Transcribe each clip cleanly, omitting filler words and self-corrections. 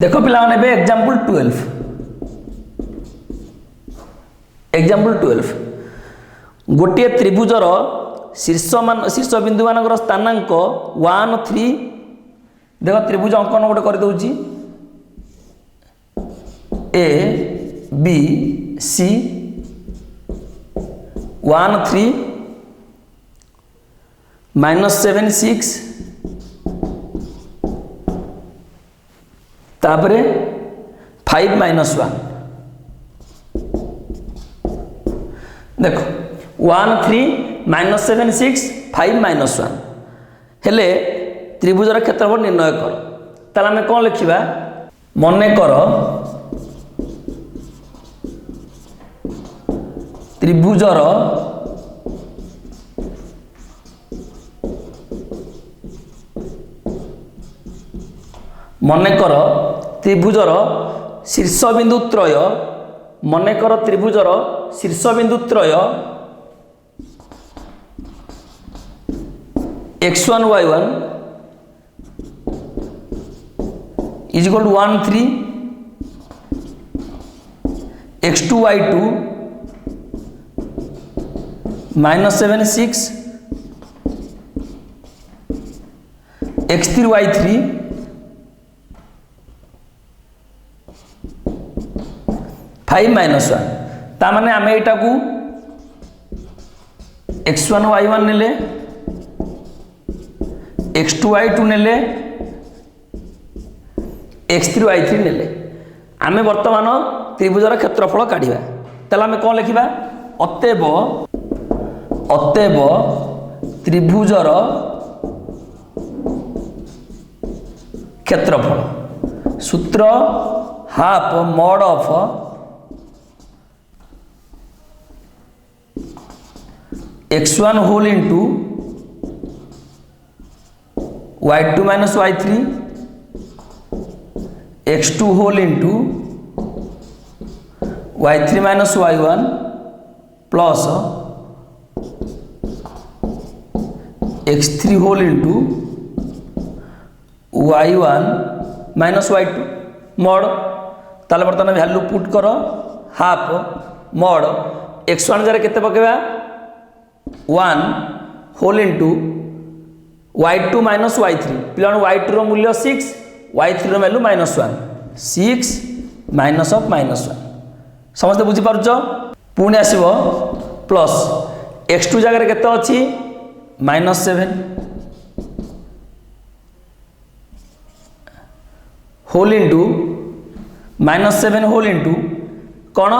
देखो पिला एग्जाम्पल 12 गोटे त्रिभुजर शीर्ष बिंदु मान स्थानांक 1 3 देख त्रिभुज अंकन गोटे कर दूची ए बी सी 1 3 -7 6 तापरे 5 -1 देखो 1 3 -7 6 5 -1 हेले त्रिभुजर क्षेत्रफल निर्णय कर ताले आमे कोन लिखिबा मने कर त्रिभुजर मनेकर त्रिभुजर शीर्षबिंदु त्रय मनेकर त्रिभुजर शीर्षबिंदु त्रय x1 y1 is equal to 1 3 x2 y2 -7 6 x3 y3 5 -1 ता माने आमे एटा को x1 y1 नेले x2 y2 नेले x3 y3 नेले आमे वर्तमान त्रिभुजर क्षेत्रफल काढिबा तला आमे कोन लिखिबा अतएव त्रिभुजर क्षेत्रफल सूत्र half mod of x1 whole into y2 minus y3 x2 whole into y3 minus y1 plus x3 whole into y1 minus y2 mod ताले बर्तमान वैल्यू पुट करो हाफ मॉड x1 जरा केते पकेबा 1 whole into y2 minus y3 पिला y2 रो मूल्य 6 y3 row value -1 6 minus of -1 समस्त बुझी पारुछ पुणी आसीबो प्लस x2 जगह केते अछि -7 होल इंटू -7 होल इंटू कौन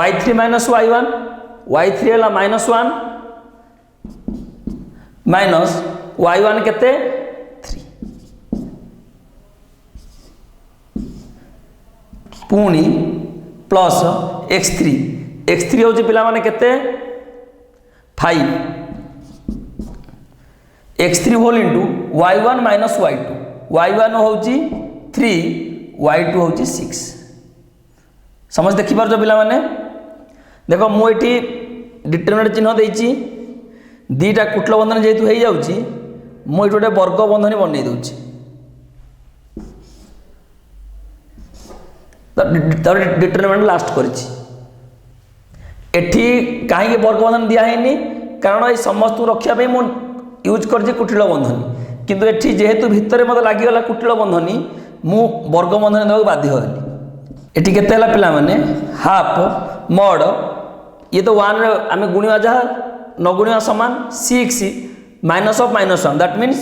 y3 माइनस y1 y3 है -1 माइनस y1 केते 3 पुणी प्लस x3 होची पिला माने केते 5 x3 whole into y1 minus y2 y1 होची 3 y2 होची 6 समझ देखि पार जो पिला माने देखो मु एठी डिटरमिनेंट चिन्ह देइची दीटा कुटल बंधन जेतु हो जाउची मु एठी गोटे वर्ग बंधन बनै दउची तर डिटरमिनेंट लास्ट करिची एठी काहे के वर्ग बंधन दिया हैनी कारण ए समस्त रखिया पे मु यूज करची कुटिल बंधन किंतु एठी जेहेतु भितरे मते लागि गला कुटिल बंधन मु वर्ग बंधन देबा बाध्य होली एठी केते हला पिला माने हाफ मॉड ये तो 1 आमे गुणिया जहा न गुणिया समान 6 minus of -1 that means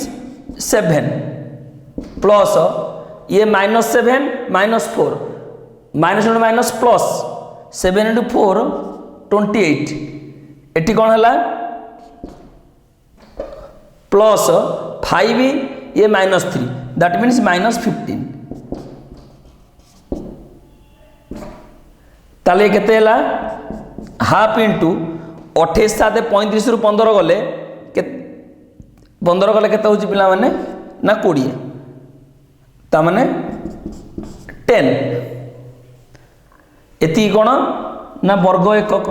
7 plus ये -7 -4 -1 माइनस प्लस 7 * 4 28 एटी कौन है प्लस 5 ये -3 दैट मीन्स -15 ताले केते हला हाफ इंटू 28 7 35 रु 15 गले 15 गले केते होची पिला माने ना 20 ता माने 10 एती कोन ना वर्ग एकक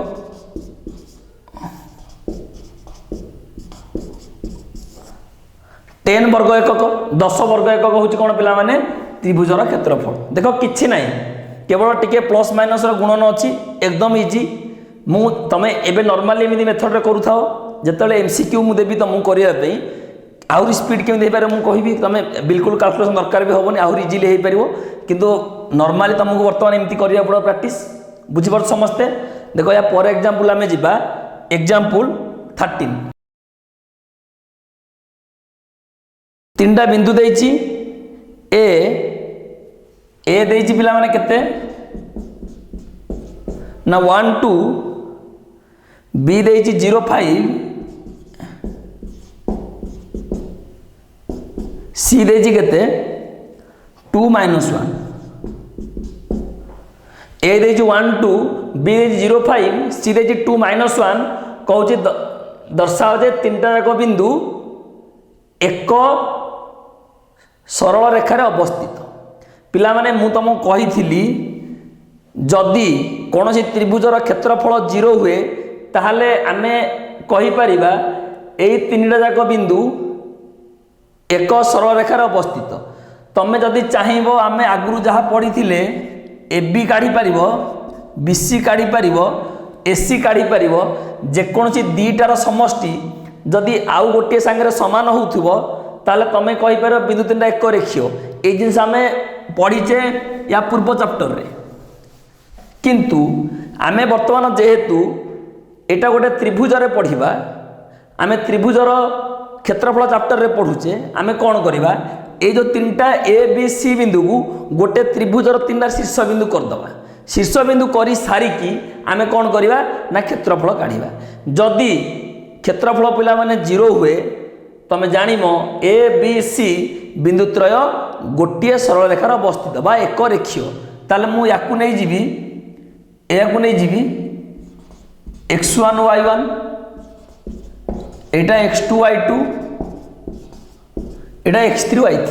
10 वर्ग एकक 10 वर्ग एकक होची कोन पिला माने त्रिभुजर क्षेत्रफल देख कि ना केवल टिके प्लस माइनस गुणन अच्छी एकदम इजी मु तमें एवं नॉर्मली एमती मेथड करूँ जिते एमसीक्यू मुझे देवी तुमको करने आहरी स्पीड केमी हो मुझे कहि तुम बिल्कुल कैलकुलेशन दरकार भी हेनी आहरी इजिली हो पार किंतु नॉर्मली तुमको बर्तमान एमती करा पड़ो प्रैक्टिस बुझीप समस्ते देख या पर एग्जांपल आम जा एग्जांपल 13 तीनटा बिंदु देछि ए देछि पिला माने केते ना 1 2 बी देछि 0 5 सी देछि केते 2 -1 ए देछि 1 2 बी देछि 0 5 सी देछि 2 -1 कहूँ दर्शाओ जे तीनटा जाक बिंदु एक सरल रेखार अवस्थित पिला माने मु तुमको कही जदि कौन त्रिभुजर क्षेत्रफल 0 हुए ताहले आमे कहि परिबा एई तीनटा जाक बिंदु एक सरल रेखार अवस्थित तमें जदि चाहिए आमे आगु जहाँ पढ़ी थिले ए बी काढ़ी पारिबो बी सी काढ़ी पारिबो एसी काढ़ी पारिबो जेकोसी दीटार समष्टि जदि आउ गोटे सांगे समान होउथिबो ताले तमें कहि पारो बिंदु तीनटा एक रेखीय ए जिनस आमे पढ़ीचे या पूर्व चैप्टर रे किंतु आमे वर्तमान जेहेतु एटा गोटे त्रिभुज रे पढ़िबा आमे त्रिभुजर क्षेत्रफल चैप्टर रे पढ़ुचे आमे कौन करबा ए जो तीनटा ए बी सी बिंदु को गोटे त्रिभुजर तीनटा शीर्ष बिंदु करदबा शीर्ष बिंदु करी सारिकी आमे कौन करबा ना क्षेत्रफल काढ़िबा जदि क्षेत्रफल पिला माने 0 हुए तमें जानिम ए बी सी बिंदु त्रय गोटे सरल रेखार अवस्थित बा एक रेखीय ताले मु याकु नै जीवी याकु नै जीवी x1 y1 एटा x2 y2 एटा x3 y3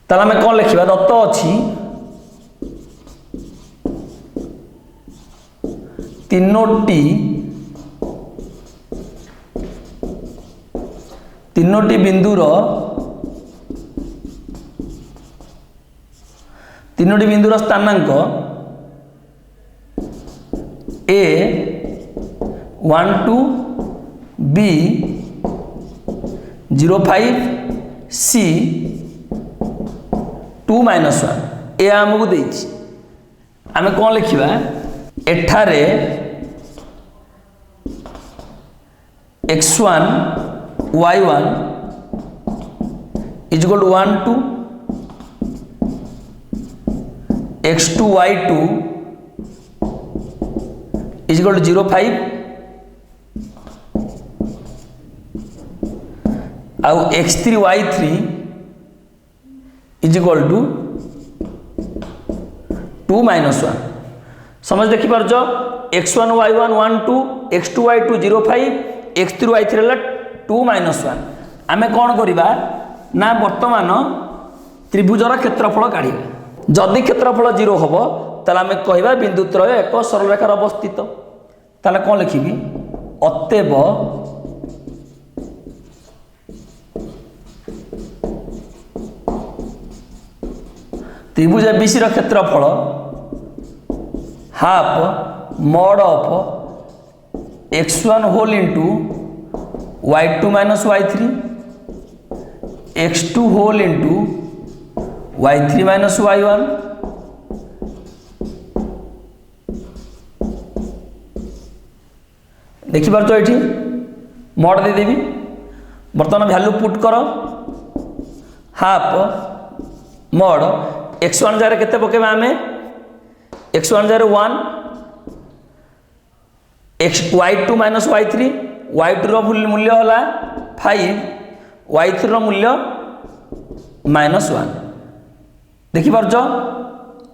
ताले हमें कौन लिखिबा दत्त अछि तीनोटी बिंदुर स्थानांक ए 1 2 बी 0 5 सी 2 -1 ए आमको देछि आमे कौन लिखिबा एठारे x1 y1 is equal to 1 2 x2 y2 is equal to 0 5 आउ x3 y3 is equal to 2 -1 समझ देखि पारछ x1 y1 1 2 x2 y2 0 5 x3 y3 है 2 -1 आमे कौन करिबा ना वर्तमान त्रिभुजर क्षेत्रफल काढ़िबा जदि क्षेत्रफल 0 होबो ताले आमे कहबा बिंदु त्रय एक सरल रेखार अवस्थित ताले कौन लिखिबी अतएव त्रिभुज एबीसी र क्षेत्रफल half mod of x1 whole into y2 minus y3 x2 whole into y3 minus y1 देखि पारछ एठी मॉड दे देबी बर्तमान वैल्यू पुट करो हाफ मॉड x1 जार केते पकेबा आमे x1 jar 1 y2 minus y3 y2 रो मूल्य होला 5 y3 रो मूल्य -1 देखि पारछ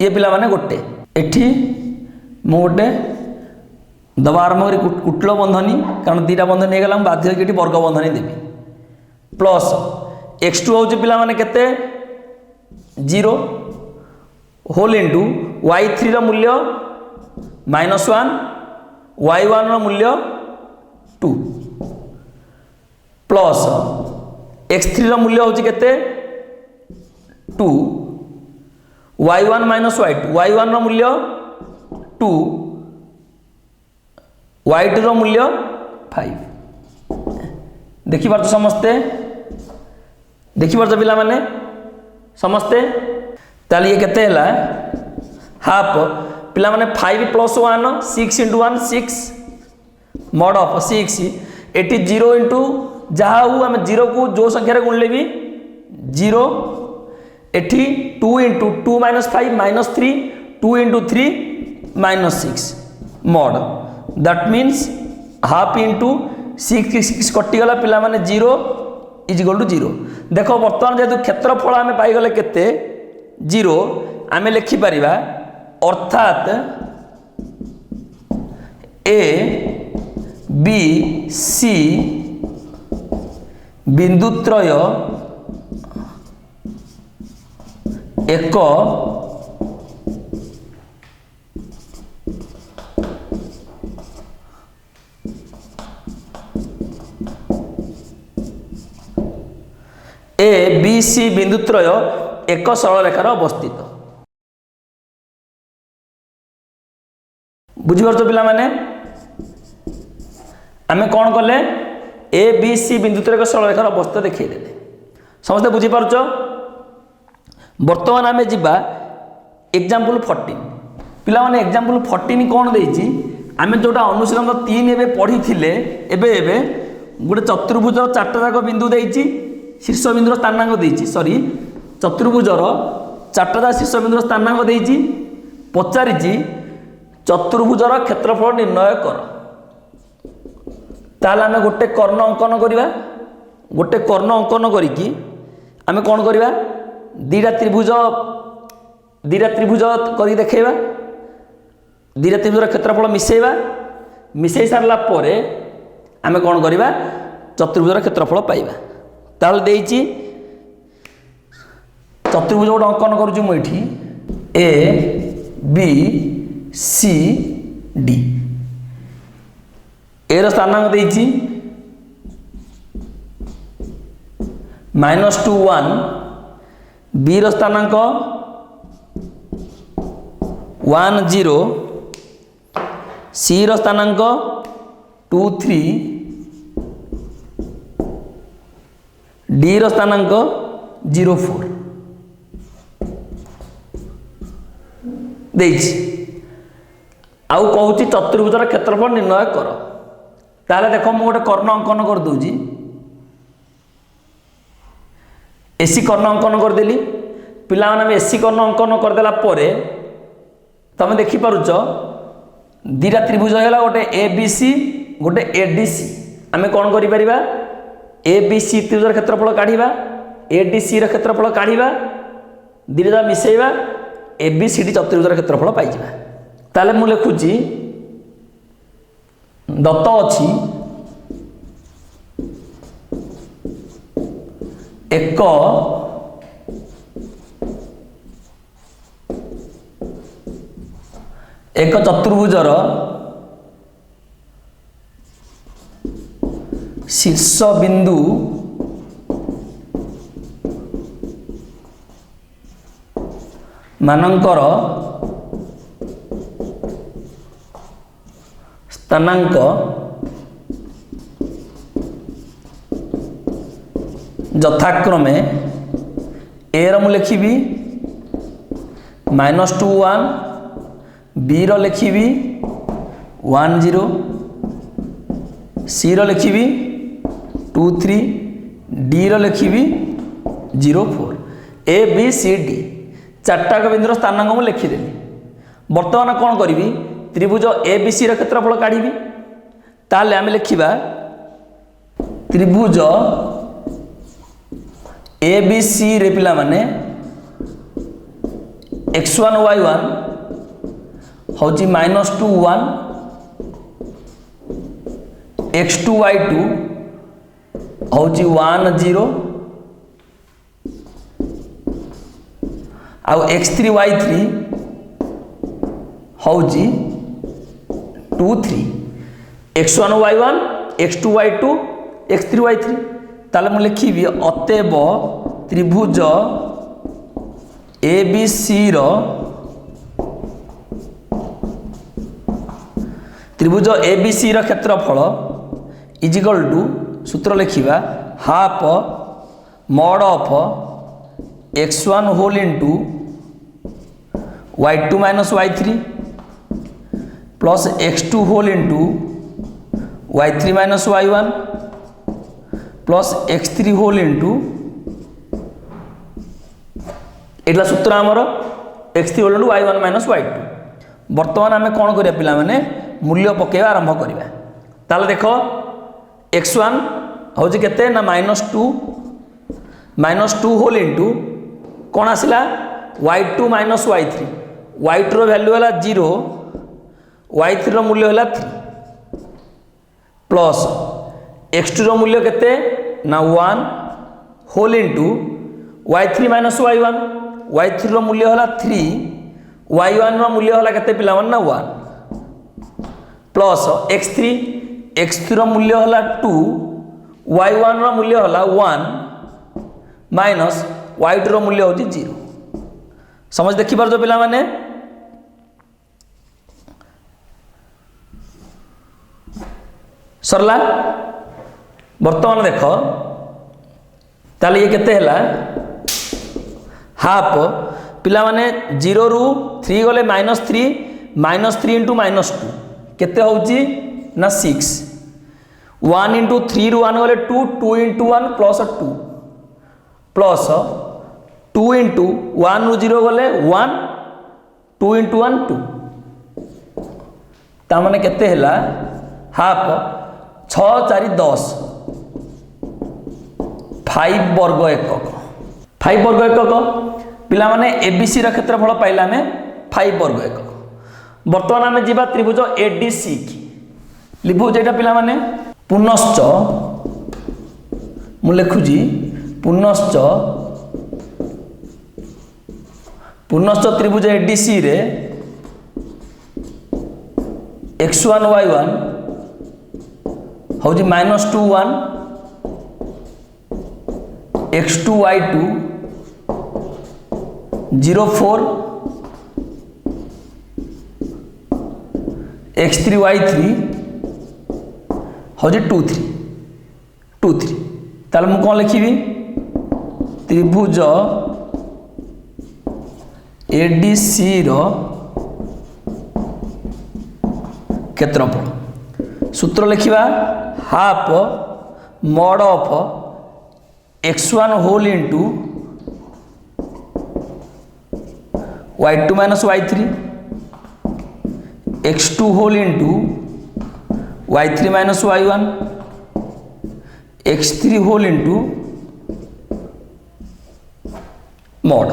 ये पिला माने गोटे एठी मो गोटे दबा आरंभ करी कुटल बंधनी कारण दीटा बंधनी हे गला बाध्य कि वर्ग बंधनी देबी प्लस x2 होउची पिला माने केते 0 होल इंटू y3 रो मूल्य -1 y1 रो मूल्य 2 प्लस x3 रो मूल्य होउची केते 2 y1 माइनस y2 y1 रो मूल्य 2 y2 रो मूल्य 5 देखि पारछ समस्ते देखि पारछ पिला माने समस्ते ताली ये केते हला हाफ पिला माने 5 plus 1 6 into 1 6 mod of 6 eighty 0 into जहाँ हूँ आम 0 को जो संख्यार गुणले भी 0 eighty 2 into 2 minus 5 minus 3 2 into 3 minus 6 mod that means half into 6 कटिगला पिला माने 0 इज इक्वल टू 0 देख बर्तमान जेहेतु क्षेत्रफल आम पाईगले केते 0 आम लिखिपर अर्थात ए बी सी बिंदुत्रय एक ए बी सी बिंदुत्रय एक सरल रेखार अवस्थित बुझीपार पिला माने आम कौन कले ए बी सी बिंदुत्रय एक सरल रेखार अवस्थित देखिए समस्ते बुझीपार बर्तमान आम जा एग्जाम्पल 14 पिला माने एग्जाम्पल 14 कौन देछि आम जोटा अनुशीलन 3 एबे पढ़ी थिले एबे एबे गोटे चतुर्भुजर 4टा जाक बिंदु देछि शीर्ष बिंदुर स्थानांक देछि सॉरी चतुर्भुजर 4टा जाक शीर्ष बिंदुर स्थानांक देछि पचारिछि चतुर्भुजर क्षेत्रफल निर्णय कर ताल आम गोटे कर्ण अंकन करवा गोटे कर्ण अंकन करिकी आम कौन करवा दीटा त्रिभुज कर देखा दीटा त्रिभुजर क्षेत्रफल मिसेवा मिसई सारा पर आम कौन करवा चतुर्भुजर क्षेत्रफल पाइबा ताल देछि चतुर्भुज गोटे अंकन करुछु मु एठी A B C D A रो स्थानांक देछि -2 1 बी रो स्थानांक 1 0 सी रो स्थानांक 2 3 डी रो स्थानांक 0 4 देछि आउ कहूँ चतुर्भुजर क्षेत्रफल निर्णय कर ताले देख मु गोटे कर्ण अंकन कर दूजी एसी कर्ण अंकन करदेली पिला माने एसी कर्ण अंकन करदेला परे तमे देखि पारुछ दीटा त्रिभुज हैला गोटे ए बी सी गोटे ए डी सी आमे कोन करि परिबा ए बी सी त्रिभुजर क्षेत्रफल काढिबा ए डी सी र क्षेत्रफल काढिबा दीटा मिसेइबा ए बी सी डी चतुर्भुजर क्षेत्रफल पाइ जिबा ताले मु लिखुची दत्त अछि एक एक चतुर्भुजर शीर्ष बिंदु मानकर स्थानांक यथाक्रमे ए रु लिखी -2 1 बी रो लिखी 1 0 सी रो लिखी 2 3 डी रो लिखी 0 4 ए बी सी डी 4टा बिंदुर स्थानांक मुझे लिखिदेली बर्तमान कौन करी त्रिभुज ए बी सी क्षेत्रफल काढ़ी ताले आम लिखा त्रिभुज ए बी सी रे पिला माने x1 y1 हूँ -2 1 x2 y2 हूँ 1 0 आउ x3 y3 हूँ 2 3 x1 y1 x2 y2 x3 y3 ताले मु लिखी अतएव त्रिभुज ए बी सी रो त्रिभुज ए बी सी रो क्षेत्रफल इज इक्वल टू सूत्र लिखिबा half mod of x1 whole into y2 minus y3 plus x2 whole into y3 minus y1 plus x3 whole into एटा सूत्र आमर x3 whole into y1 minus y2। बर्तमान आम कौन करिया पिला माने मूल्य पकेवा आरंभ करिया। ताले देखो x1 होची केते ना -2 होल इंटू कौन आसिला y2 माइनस y3 y2 रो वैल्यू है 0 y3 रो मूल्य है 3 प्लस x2 रो मूल्य केते ना 1 whole into y3 minus y1 y3 रो मूल्य है 3 y1 रो मूल्य है केते पिला मन ना 1 प्लस x3 रो मूल्य है 2 y1 रो मूल्य है 1 माइनस y2 रो मूल्य होची 0। समझ देखि पार जो पिला माने सरला। वर्तमान देख ताले ये केते हला हाफ पिला माने 0 रु 3 गले -3 इंटू -2 केते होची ना 6 1 इंटू 3 रु 1 गले 2 इंटू 1 प्लस 2 प्लस 2 इंटू 1 रु 0 गले 1 2 इंटू 1 2 ता माने केते हला हाफ 6 4 10 5 वर्ग एकक 5 वर्ग एकक पिला माने एबीसी रा क्षेत्रफल पाइला में 5 वर्ग एकक। वर्तमान आम जीवा त्रिभुज एडीसी की लिखु जेटा पिला माने पुनश्च मु लिखुजी पुनश्च त्रिभुज एडीसी रे x1 y1 होजी -2 1 x2 y2 0 4 x3 y3 होजी 2 3 ताले मु कौन लिखी त्रिभुज एडीसी रो क्षेत्रफल सूत्र लिखिबा half mod of x1 whole into y2 minus y3 x2 whole into y3 minus y1 x3 whole into mod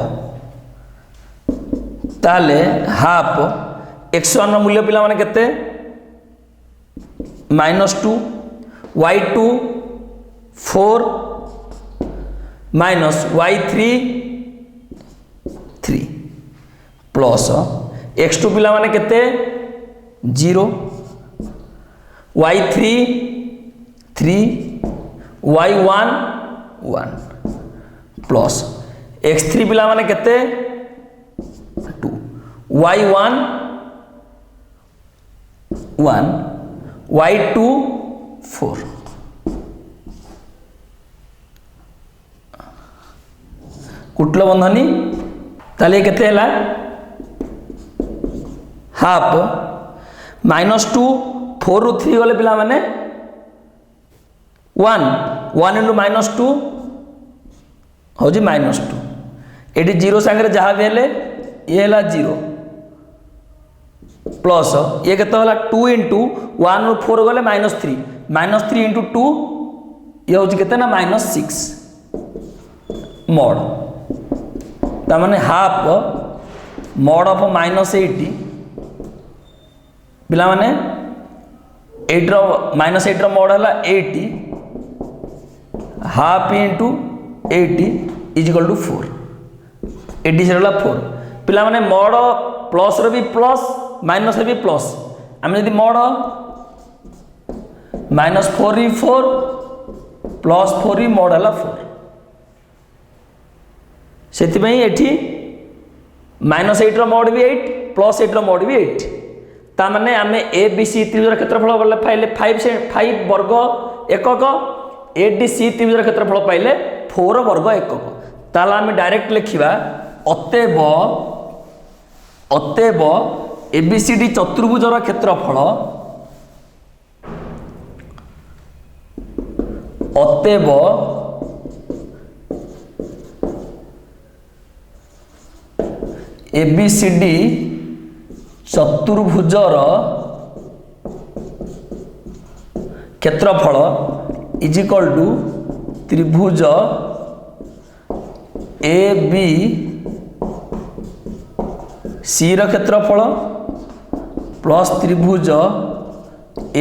ताले हाफ x1 मूल्य पिला माने केते -2 y2 4 minus y3 3 plus x2 पिला माने केते 0 y3 3 y1 1 प्लस x3 पिला माने केते 2 y1 1 y2 4 कुटल बंधनी ताले केते हला हाफ -2 4 रु 3 गले पिला माने 1 इंटू -2 होजी -2 एटी 0 संगे जहाँ भी हेले ये हला 0 प्लस ये केते हला 2 इंटू 1 रु 4 गले -3 इंटू 2 ये होजी केते ना -6 मॉड ता माने हाफ मॉड ऑफ -80 पिला माने 8 रो -8 रो मॉड हला 80 half into 80 is equal to 4 80 से 4 पिला माने मॉड प्लस रो भी प्लस माइनस रो भी प्लस आम यदि मॉड -4 री 4 प्लस 4 री मॉड हला 4 से एठी -8 mod भी 8 +8 mod भी 8 ता माने आमे ए बी सी त्रिभुजर क्षेत्रफल बोले पाइले 5 वर्ग एकक ADC त्रिभुजर क्षेत्रफल पाइले 4 वर्ग एकक ताला आमे डायरेक्ट लिखिबा अतएव ABCD चतुर्भुजर क्षेत्रफल अतएव ABCD चतुर्भुजर क्षेत्रफल इज इक्वल टू त्रिभुज ABC र क्षेत्रफल प्लस त्रिभुज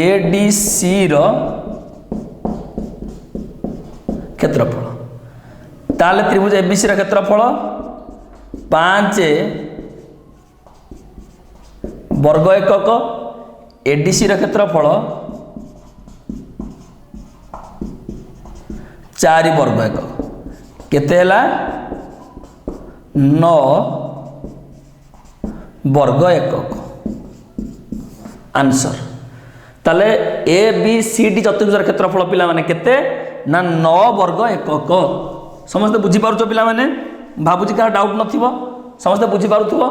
ADC र क्षेत्रफल ताले त्रिभुज ABC र क्षेत्रफल 5 वर्ग एकक ADC र क्षेत्रफल 4 वर्ग एकक केते हला 9 वर्ग एकक आंसर ताले ABCD चतुर्भुज क्षेत्रफल पिला माने केते ना 9 वर्ग एकक समस्त बुझी पारुछो पिला माने भाबुची का डाउट नथिबो समस्त बुझी पारुथबो।